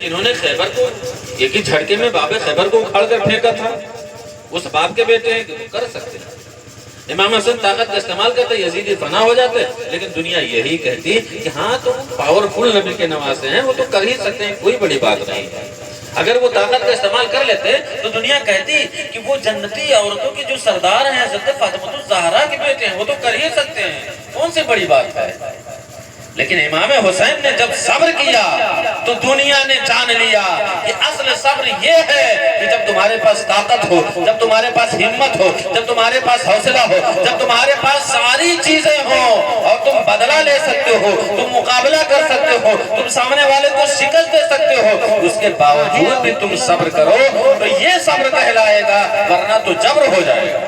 انہوں نے خیبر کو ایک ہی جھڑکے میں باب خیبر کو اکھاڑ کر پھینکا تھا. اس باپ کے بیٹے ہیں کہ کر سکتے ہیں. امام حسن طاقت کا استعمال کرتے یزیدی فنا ہو جاتے, لیکن دنیا یہی کہتی کہ ہاں تو پاورفل نبی کے نواسے ہیں, وہ تو کر ہی سکتے ہیں, کوئی بڑی بات نہیں ہے. اگر وہ طاقت کا استعمال کر لیتے تو دنیا کہتی کہ وہ جنتی عورتوں کی جو سردار ہیں حضرت فاطمہ الزہرا کے بیٹے ہیں, وہ تو کر ہی سکتے ہیں, کون سی بڑی بات ہے. لیکن امام حسین نے جب صبر کیا تو دنیا نے جان لیا کہ اصل صبر یہ ہے کہ جب تمہارے پاس طاقت ہو, جب تمہارے پاس ہمت ہو, جب تمہارے پاس حوصلہ ہو, جب تمہارے پاس ساری چیزیں ہوں اور تم بدلہ لے سکتے ہو, تم مقابلہ کر سکتے ہو, تم سامنے والے کو شکست دے سکتے ہو, اس کے باوجود بھی تم صبر کرو تو یہ صبر کہلائے گا, ورنہ تو جبر ہو جائے گا.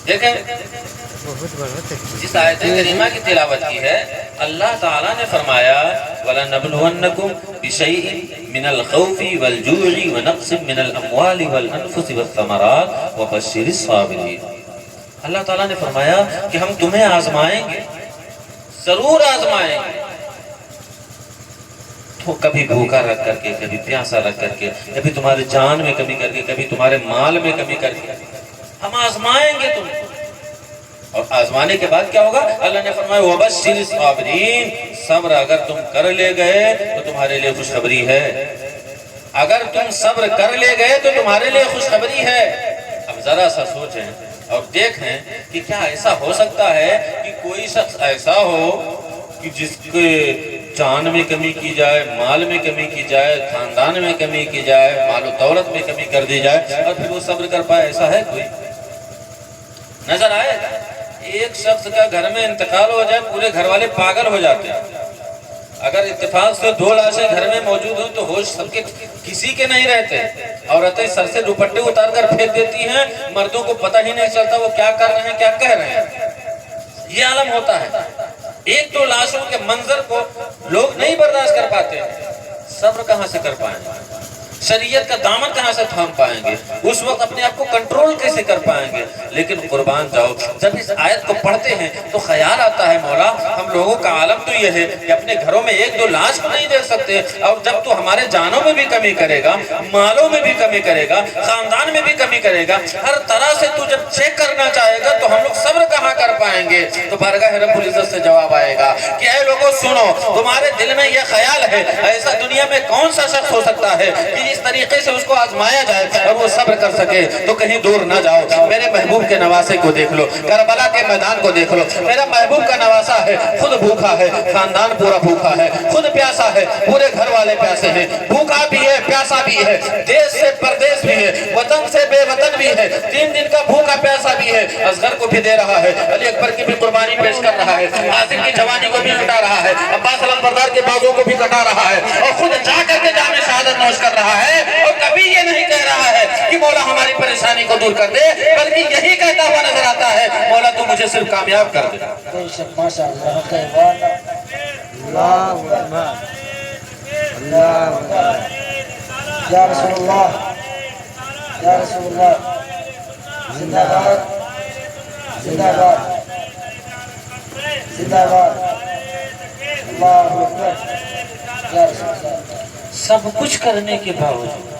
دیکھیں جس آیت کریمہ کی تلاوت کی ہے, اللہ تعالیٰ نے فرمایا وَلَنَبْلُوَنَّكُمْ بِشَيْءٍ مِّنَ الْخَوْفِ وَالْجُوعِ وَنَقْصٍ مِّنَ الْأَمْوَالِ وَالْأَنفُسِ وَالثَّمَرَاتِ وَبَشِّرِ الصَّابِرِينَ. اللہ تعالیٰ نے فرمایا کہ ہم تمہیں آزمائیں گے, ضرور آزمائیں گے. تو کبھی بھوکا رکھ کر کے, کبھی پیاسا رکھ کر کے, کبھی تمہارے جان میں کمی کر کے, کبھی تمہارے مال میں کمی کر کے ہم آزمائیں گے تم کو. اور آزمانے کے بعد کیا ہوگا؟ اللہ نے فرمایا وَبَشِّرِ الصَّابِرِينَ, صبر اگر تم کر لے گئے تو تمہارے لئے خوشخبری ہے. اگر تم صبر کر لے گئے تو تمہارے لئے خوشخبری ہے. اب ذرا سا سوچیں اور دیکھیں کہ کیا ایسا ہو سکتا ہے کہ کوئی شخص ایسا ہو کہ جس کے جان میں کمی کی جائے, مال میں کمی کی جائے, خاندان میں کمی کی جائے, مال و دولت میں کمی کر دی جائے اور پھر وہ صبر کر پائے؟ ایسا ہے کوئی؟ نظر آئے گا. ایک شخص کا گھر میں انتقال ہو جائے, پورے گھر والے پاگل ہو جاتے ہیں. اگر اتفاق سے 2 لاشیں گھر میں موجود ہوں تو ہوش سب کے کسی کے نہیں رہتے. عورتیں سر سے دوپٹے اتار کر پھینک دیتی ہیں, مردوں کو پتہ ہی نہیں چلتا وہ کیا کر رہے ہیں, کیا کہہ رہے ہیں. یہ عالم ہوتا ہے. 1-2 لاشوں کے منظر کو لوگ نہیں برداشت کر پاتے. صبر کہاں سے کر پائیں گے؟ شریعت کا دامن کہاں سے تھام پائیں گے؟ اس وقت اپنے آپ کو کنٹرول کیسے کر پائیں گے؟ لیکن قربان جاؤ, جب اس آیت کو پڑھتے ہیں تو خیال آتا ہے مولا ہم لوگوں کا عالم تو یہ ہے کہ اپنے گھروں میں 1-2 لاش کو نہیں دیکھ سکتے, اور جب تو ہمارے جانوں میں بھی کمی کرے گا, مالوں میں بھی کمی کرے گا, خاندان میں بھی کمی کرے گا, ہر طرح سے تو جب چیک کرنا چاہے گا تو ہم لوگ صبر کہاں کر پائیں گے؟ تو بارگاہ رب العزت سے جواب آئے گا کہ اے لوگوں سنو, تمہارے دل میں یہ خیال ہے ایسا دنیا میں کون سا شخص ہو سکتا ہے کہ اس طریقے سے اس کو آزمایا جائے اور وہ صبر کر سکے؟ تو کہیں دور نہ جاؤ, میرے محبوب کے نواسے کو دیکھ لو, کربلا کے میدان کو دیکھ لو. میرا محبوب کا نواسا ہے, خود بھوکا ہے, خاندان پورا بھوکا ہے, خود پیاسا ہے, پورے گھر والے پیاسے ہیں, بھوکا بھی ہے, پیاسا بھی ہے, دیش سے پردیش بھی ہے, وطن سے بے وطن بھی ہے, 3 دن کا بھوکا پیاسا بھی ہے, اصغر کو بھی دے رہا ہے, علی اکبر کی بھی قربانی پیش کر رہا ہے, عاصم کی جوانی کو بھی کٹا رہا ہے, عباس علمبردار کے بازوں کو بھی کٹا رہا ہے, اور خود جا کر کے جام شہادت نوش کر رہا ہے. اور کبھی یہ نہیں کہہ رہا ہے کہ مولا ہماری پریشانی کو دور کر دے, بلکہ یہی کہتا ہوا نظر آتا ہے مولا تو مجھے صرف کامیاب کر دے. یا رسول اللہ, یا رسول اللہ, زندہ باد, زندہ باد, زندہ باد, اللہ اکبر. یا رسول اللہ. سب کچھ کرنے کے باوجود